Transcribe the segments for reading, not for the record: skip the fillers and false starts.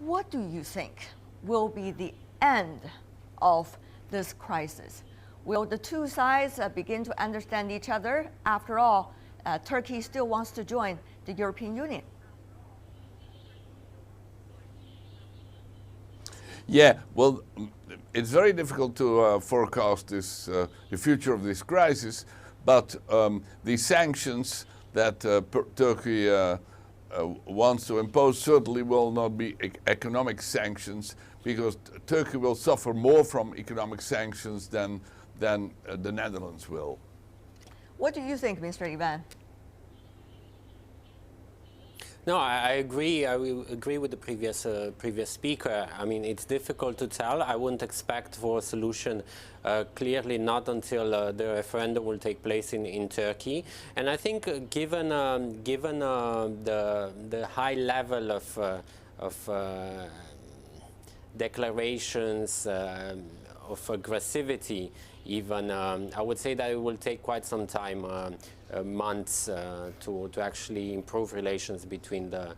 What do you think will be the end of this crisis? Will the two sides begin to understand each other? After all, Turkey still wants to join the European Union. Yeah, well, it's very difficult to forecast the future of this crisis, but the sanctions that Turkey wants to impose certainly will not be economic sanctions, because Turkey will suffer more from economic sanctions than the Netherlands will. What do you think, Mr. Ivan? No, I agree. I will agree with the previous speaker. I mean, it's difficult to tell. I wouldn't expect for a solution, clearly not until the referendum will take place in Turkey. And I think, given the high level of declarations of aggressivity, even I would say that it will take quite some time. Months to actually improve relations between the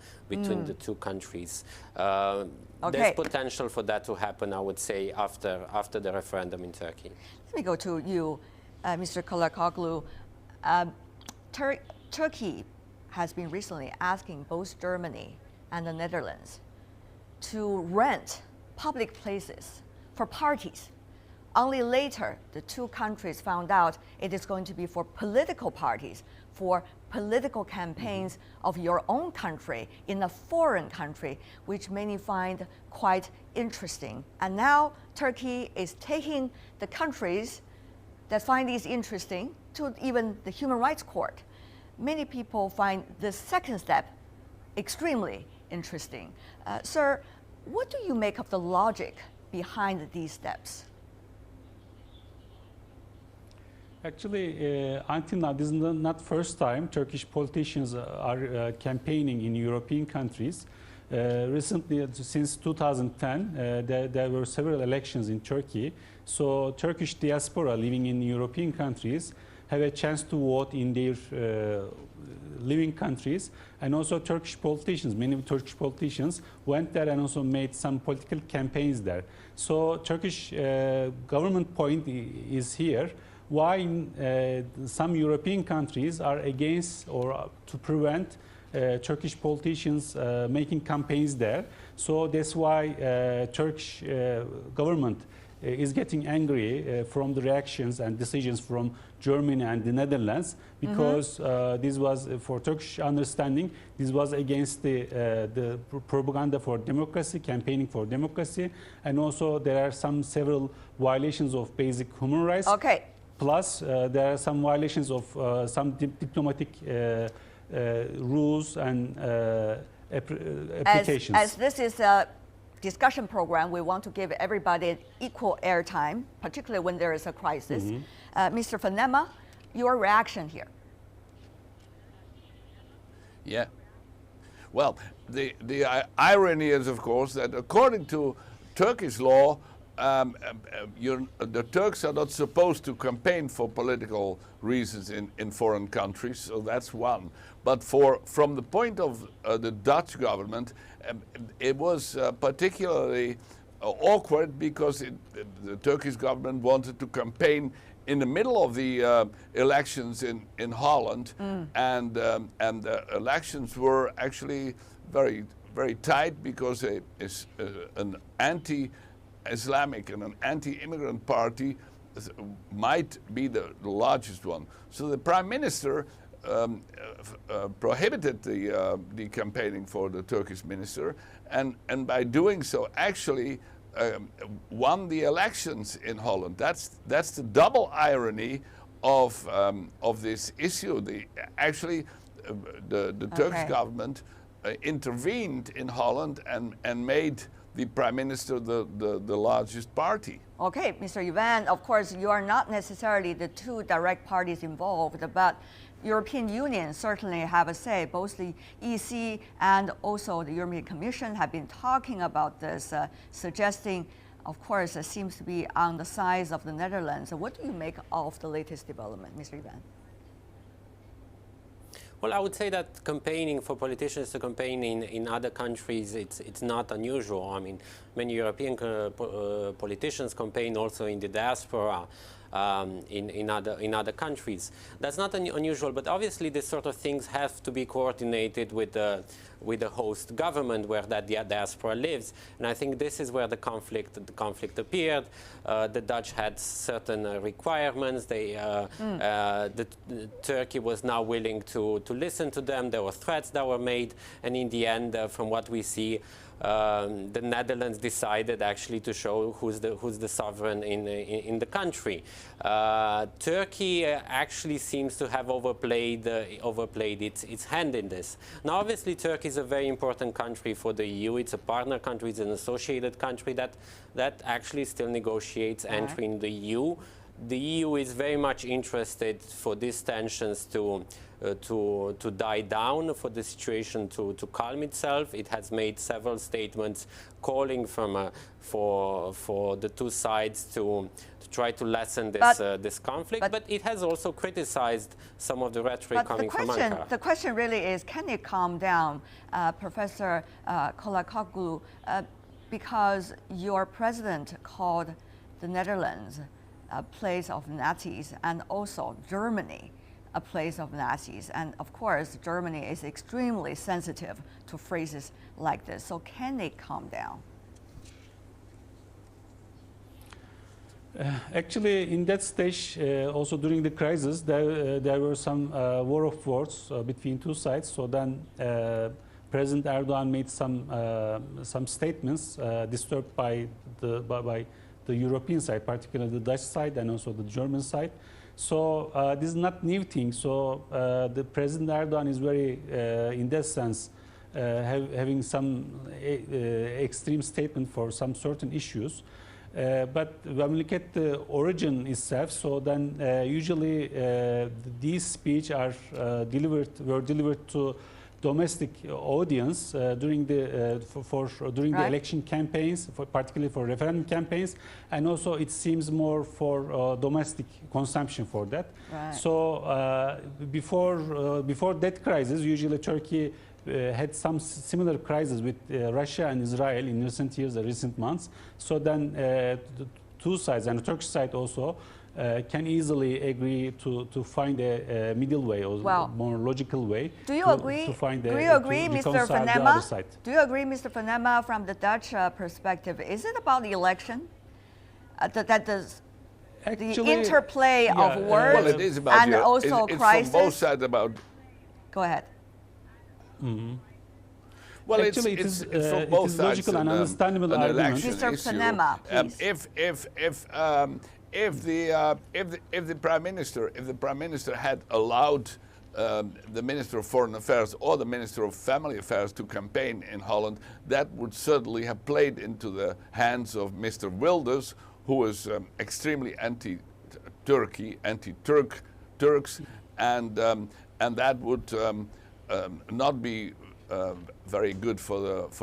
two countries. There's potential for that to happen, I would say, after the referendum in Turkey. Let me go to you, Mr. Colakoglu. Turkey has been recently asking both Germany and the Netherlands to rent public places for parties. Only later, the two countries found out it is going to be for political parties, for political campaigns of your own country in a foreign country, which many find quite interesting. And now Turkey is taking the countries that find these interesting to even the Human Rights Court. Many people find this second step extremely interesting. Sir, what do you make of the logic behind these steps? Actually, until now, this is not first time Turkish politicians are campaigning in European countries. Recently, since 2010, there were several elections in Turkey. So Turkish diaspora living in European countries have a chance to vote in their living countries. And also Turkish politicians, many Turkish politicians went there and also made some political campaigns there. So Turkish government point is here. Why some European countries are against or to prevent Turkish politicians making campaigns there. So that's why Turkish government is getting angry from the reactions and decisions from Germany and the Netherlands, because this was, for Turkish understanding, this was against the propaganda for democracy, campaigning for democracy, and also there are several violations of basic human rights. Okay. Plus, there are some violations of some diplomatic rules and applications. As this is a discussion program, we want to give everybody equal airtime, particularly when there is a crisis. Mr. Fennema, your reaction here? Yeah. Well, the irony is, of course, that according to Turkish law, the Turks are not supposed to campaign for political reasons in foreign countries, so that's one. But from the point of the Dutch government, it was particularly awkward, because the Turkish government wanted to campaign in the middle of the elections in Holland, and the elections were actually very, very tight, because an anti-Islamic and an anti-immigrant party might be the largest one. So the Prime Minister prohibited the campaigning for the Turkish minister, and by doing so actually won the elections in Holland. That's the double irony of this issue. The Turkish government intervened in Holland and made the Prime Minister the largest party. Okay, Mr. Ivan, of course, you are not necessarily the two direct parties involved, but European Union certainly have a say. Both the EC and also the European Commission have been talking about this, suggesting, of course, it seems to be on the side of the Netherlands. So what do you make of the latest development, Mr. Ivan? Well, I would say that campaigning for politicians to campaign in other countries, it's not unusual. I mean, many European politicians campaign also in the diaspora. In other countries. That's not unusual, but obviously these sort of things have to be coordinated with the host government where that diaspora lives. And I think this is where the conflict appeared. The Dutch had certain requirements. Turkey was now willing to listen to them. There were threats that were made, and in the end, from what we see, the Netherlands decided actually to show who's the sovereign in the country. Turkey actually seems to have overplayed its hand in this. Now, obviously, Turkey is a very important country for the EU. It's a partner country. It's an associated country that actually still negotiates entering the EU. The EU is very much interested for these tensions to die down, for the situation to calm itself. It has made several statements calling for the two sides to try to lessen this conflict, but it has also criticized some of the rhetoric coming from Ankara. The question really is, can it calm down, Professor Colakoglu, because your president called the Netherlands a place of Nazis, and also Germany a place of Nazis. And of course, Germany is extremely sensitive to phrases like this. So can they calm down? Actually, in that stage, also during the crisis, there were some war of words between two sides. So then President Erdogan made some statements disturbed by the European side, particularly the Dutch side and also the German side. So this is not new thing. So the President Erdogan is very, in that sense, having some extreme statement for some certain issues. But when we look at the origin itself, so then usually these speeches were delivered to domestic audience during the the election campaigns, particularly for referendum campaigns, and also it seems more for domestic consumption for that. Right. So before that crisis, usually Turkey had some similar crisis with Russia and Israel in recent years, recent months. So then the two sides, and the Turkish side also, can easily agree to find a middle way, or more logical way. Do you agree? Do you agree, Mr. Fennema? Do you agree, Mr. Fennema, from the Dutch perspective? Is it about the election that does the interplay of words well, it is about and also it's crisis? From both sides about. Go ahead. Mm-hmm. Well, actually, it's from both sides logical and understandable argument. Mr. Fennema, please. If the prime minister had allowed the Minister of Foreign Affairs or the Minister of Family Affairs to campaign in Holland, that would certainly have played into the hands of Mr. Wilders, who is extremely anti-Turkey, Turks, and that would not be very good for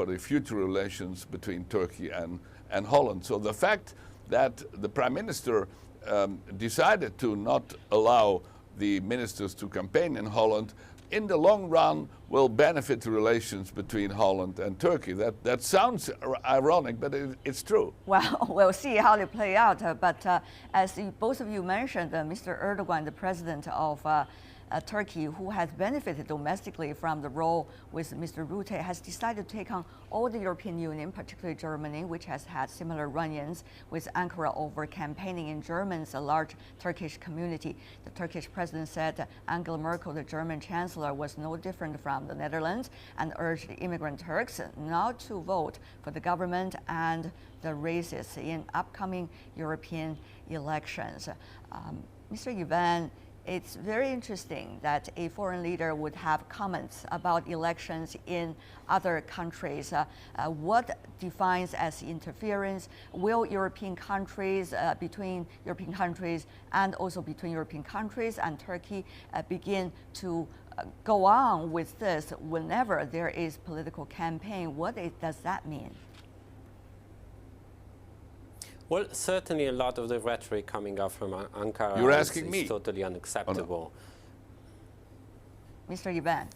the future relations between Turkey and Holland. So the fact that the Prime Minister decided to not allow the ministers to campaign in Holland, in the long run will benefit the relations between Holland and Turkey. That sounds ironic, but it's true. Well, we'll see how they play out. But as both of you mentioned, Mr. Erdogan, the president of Turkey, who has benefited domestically from the role with Mr. Rutte, has decided to take on all the European Union, particularly Germany, which has had similar run-ins with Ankara over campaigning in Germans, a large Turkish community. The Turkish president said Angela Merkel, the German chancellor, was no different from the Netherlands, and urged immigrant Turks not to vote for the government and the races in upcoming European elections. Mr. Ivan, it's very interesting that a foreign leader would have comments about elections in other countries. What defines as interference? Will European countries, between European countries and also between European countries and Turkey, begin to go on with this whenever there is political campaign? What does that mean? Well, certainly a lot of the rhetoric coming out from Ankara You're asking me? is totally unacceptable. Mr. Ivan?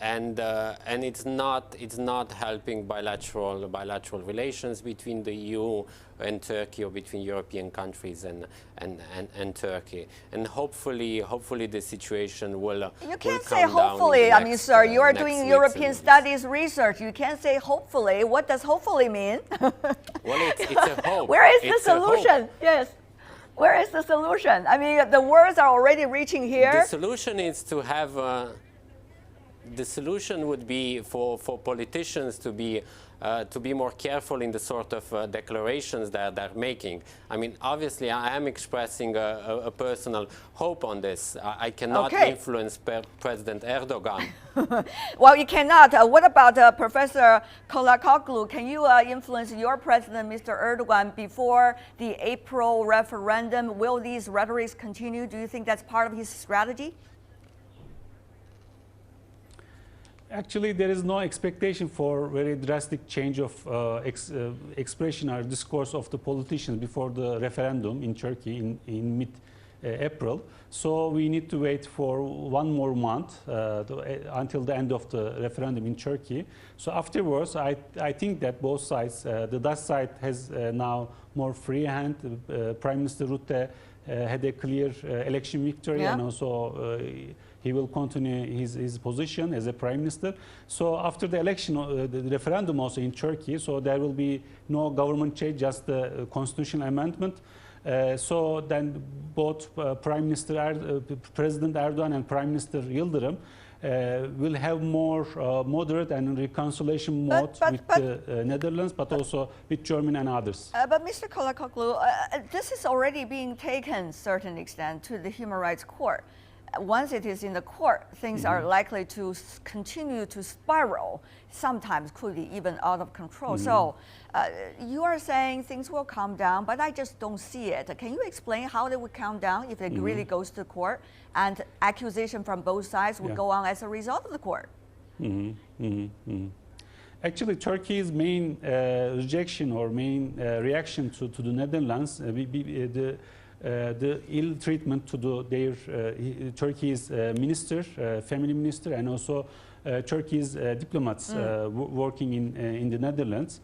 And it's not helping bilateral relations between the EU and Turkey, or between European countries and Turkey. And hopefully the situation will. You can't say hopefully. I mean, sir, you are doing European studies research. You can't say hopefully. What does hopefully mean? Well, it's a hope. Where is the solution? Yes. Where is the solution? I mean, the words are already reaching here. The solution is to have. The solution would be for politicians to be more careful in the sort of declarations that they're making. I mean, obviously, I am expressing a personal hope on this. I cannot influence President Erdogan. Well, you cannot. What about Professor Colakoglu? Can you influence your president, Mr. Erdogan, before the April referendum? Will these rhetorics continue? Do you think that's part of his strategy? Actually, there is no expectation for very drastic change of expression or discourse of the politicians before the referendum in Turkey in mid-April. So we need to wait for one more month until the end of the referendum in Turkey. So afterwards, I think that both sides, the Dutch side has now more free hand. Prime Minister Rutte had a clear election victory, and also he will continue his position as a prime minister. So after the election, the referendum also in Turkey, so there will be no government change, just the constitutional amendment. So then both President Erdogan and Prime Minister Yildirim will have more moderate and reconciliation mode with the Netherlands, but also with Germany and others. But Mr. Colakoglu, this is already being taken, to a certain extent, to the Human Rights Court. Once it is in the court, things are likely to continue to spiral, sometimes could be even out of control. So you are saying things will calm down, but I just don't see it. Can you explain how they would calm down if it really goes to court and accusation from both sides would go on as a result of the court? Actually, Turkey's main rejection or main reaction to the Netherlands, the ill treatment to their Turkey's minister, family minister, and also Turkey's diplomats working in the Netherlands.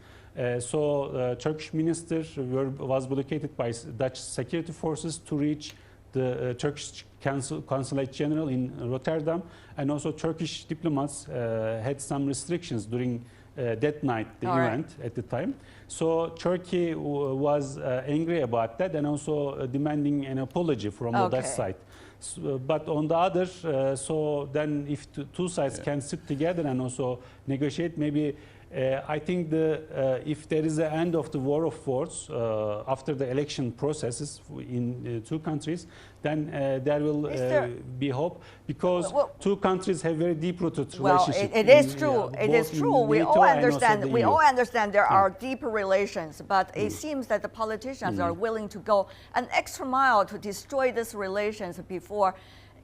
So Turkish minister was blockaded by Dutch security forces to reach the Turkish Consulate General in Rotterdam, and also Turkish diplomats had some restrictions during that night, the event at the time. So Turkey was angry about that and also demanding an apology from the Dutch side. So, but on the other, so then if two sides can sit together and also negotiate, maybe I think if there is an end of the war of words after the election processes in two countries, then there will be hope, because two countries have very deep-rooted relationships. It is true. It is true. We all understand. We all understand there are deeper relations, but it seems that the politicians are willing to go an extra mile to destroy these relations before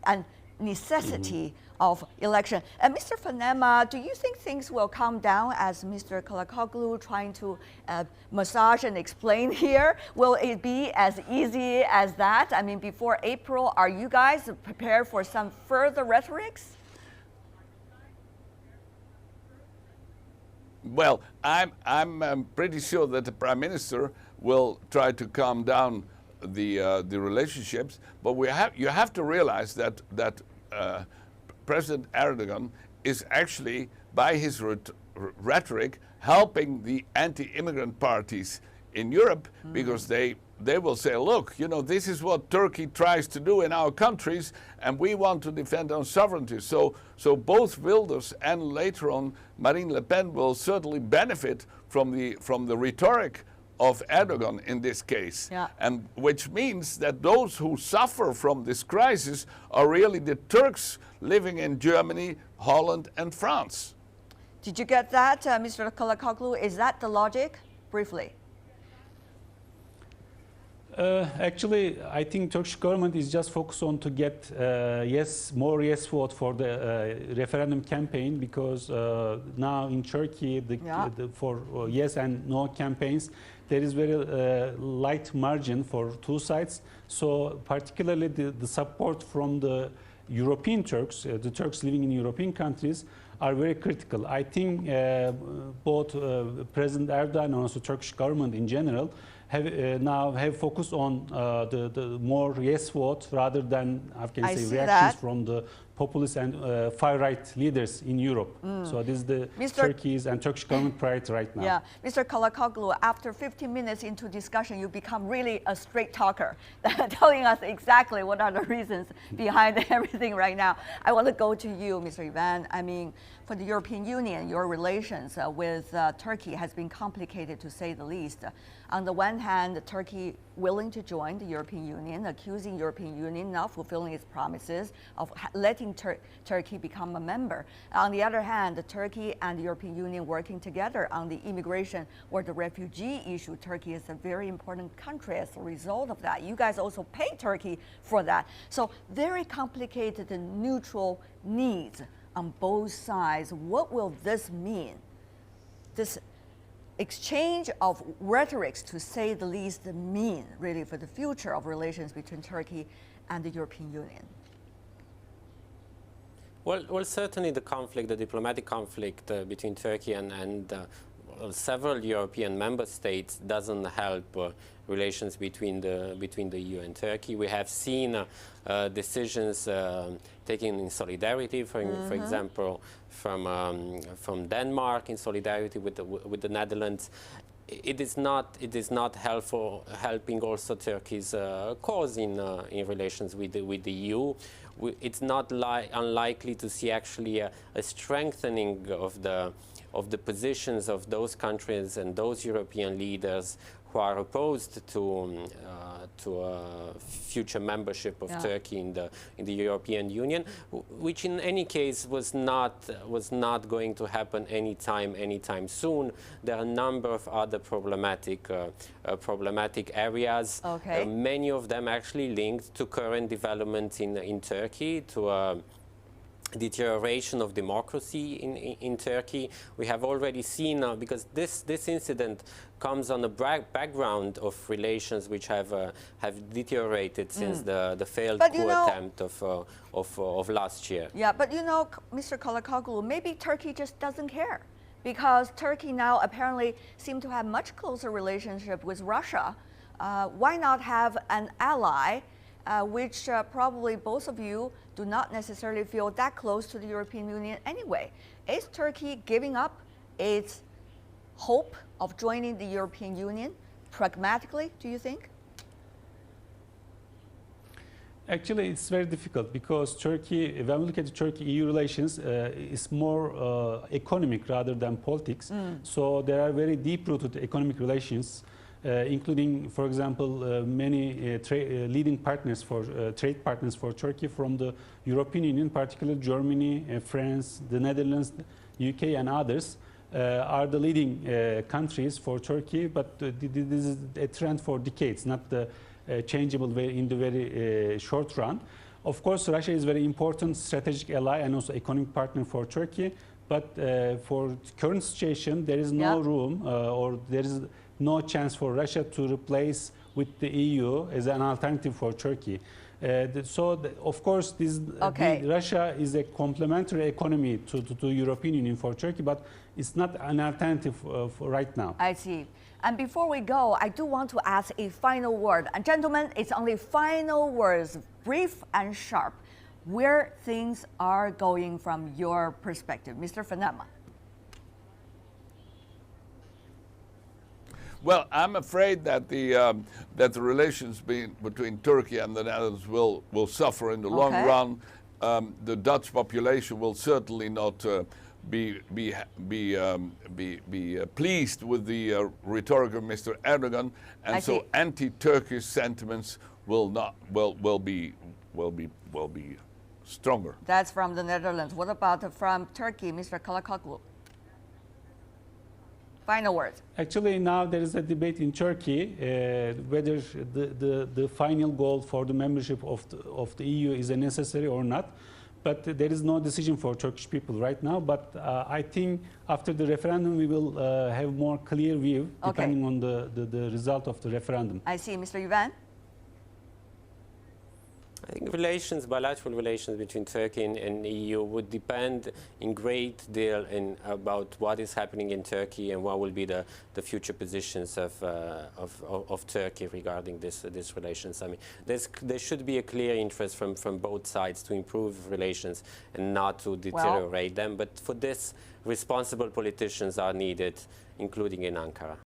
a necessity of election. And Mr. Fennema, do you think things will calm down as Mr. Colakoglu trying to massage and explain here? Will it be as easy as that? I mean, before April, are you guys prepared for some further rhetorics? Well, I'm pretty sure that the Prime Minister will try to calm down the relationships, but you have to realize that President Erdogan is actually, by his rhetoric, helping the anti-immigrant parties in Europe, because they will say, look, you know, this is what Turkey tries to do in our countries, and we want to defend our sovereignty. So both Wilders and later on Marine Le Pen will certainly benefit from the rhetoric of Erdogan in this case, and which means that those who suffer from this crisis are really the Turks living in Germany, Holland, and France. Did you get that, Mr. Colakoglu? Is that the logic? Briefly. Actually, I think Turkish government is just focused on to get more yes vote for the referendum campaign, because now in Turkey for yes and no campaigns there is very light margin for two sides. So particularly the support from the European Turks, the Turks living in European countries, are very critical. I think both President Erdogan and also Turkish government in general now have focused on the more yes vote rather than, I can say, reactions from the populist and far-right leaders in Europe. So this is the Turkey's and Turkish government priority right now. Yeah, Mr. Colakoglu, after 15 minutes into discussion, you become really a straight talker, telling us exactly what are the reasons behind everything right now. I want to go to you, Mr. Ivan. I mean, for the European Union, your relations with Turkey has been complicated, to say the least. On the one hand, Turkey willing to join the European Union, accusing European Union not fulfilling its promises of letting Turkey become a member. On the other hand, Turkey and the European Union working together on the immigration or the refugee issue. Turkey is a very important country as a result of that. You guys also pay Turkey for that. So very complicated and neutral needs on both sides. What will this mean? This exchange of rhetorics, to say the least, mean really for the future of relations between Turkey and the European Union? Well, certainly the conflict, the diplomatic conflict between Turkey and several European member states doesn't help relations between the EU and Turkey. We have seen decisions taken in solidarity, for example, from Denmark in solidarity with the Netherlands. It is not helping also Turkey's cause in relations with the EU. It's not unlikely to see actually a strengthening of the positions of those countries and those European leaders who are opposed to future membership of Turkey in the European Union, which in any case was not going to happen anytime soon. There are a number of other problematic areas. Okay. Many of them actually linked to current developments in Turkey, to deterioration of democracy in Turkey. We have already seen, because this incident comes on the background of relations which have deteriorated since the failed coup attempt of last year. Yeah, but you know, Mr. Colakoglu, maybe Turkey just doesn't care, because Turkey now apparently seems to have much closer relationship with Russia. Why not have an ally, which probably both of you do not necessarily feel that close to the European Union anyway? Is Turkey giving up its hope of joining the European Union pragmatically, do you think? Actually, it's very difficult, because Turkey, when we look at the Turkey-EU relations, is more economic rather than politics. So there are very deep-rooted economic relations, including, for example, many leading partners for trade partners for Turkey from the European Union, particularly Germany, France, the Netherlands, UK, and others are the leading countries for Turkey. But this is a trend for decades, not the changeable way in the very short run. Of course, Russia is a very important strategic ally and also economic partner for Turkey. But for the current situation, there is no room or there is no chance for Russia to replace with the EU as an alternative for Turkey. Of course, Russia is a complementary economy to the European Union for Turkey, but it's not an alternative for right now. I see. And before we go, I do want to ask a final word. And gentlemen, it's only final words, brief and sharp, where things are going from your perspective. Mr. Fennema. Well, I'm afraid that the relations between Turkey and the Netherlands will suffer in the long run. The Dutch population will certainly not be pleased with the rhetoric of Mr. Erdogan, and so anti-Turkish sentiments will be stronger. That's from the Netherlands. What about from Turkey, Mr. Colakoglu? Final words. Actually, now there is a debate in Turkey whether the final goal for the membership of the EU is necessary or not. But there is no decision for Turkish people right now. But I think after the referendum, we will have more clear view depending on the result of the referendum. I see. Mr. Ivan? I think relations, bilateral relations between Turkey and EU would depend in great deal about what is happening in Turkey and what will be the future positions of Turkey regarding this relations. I mean, there should be a clear interest from both sides to improve relations and not to deteriorate them. But for this, responsible politicians are needed, including in Ankara.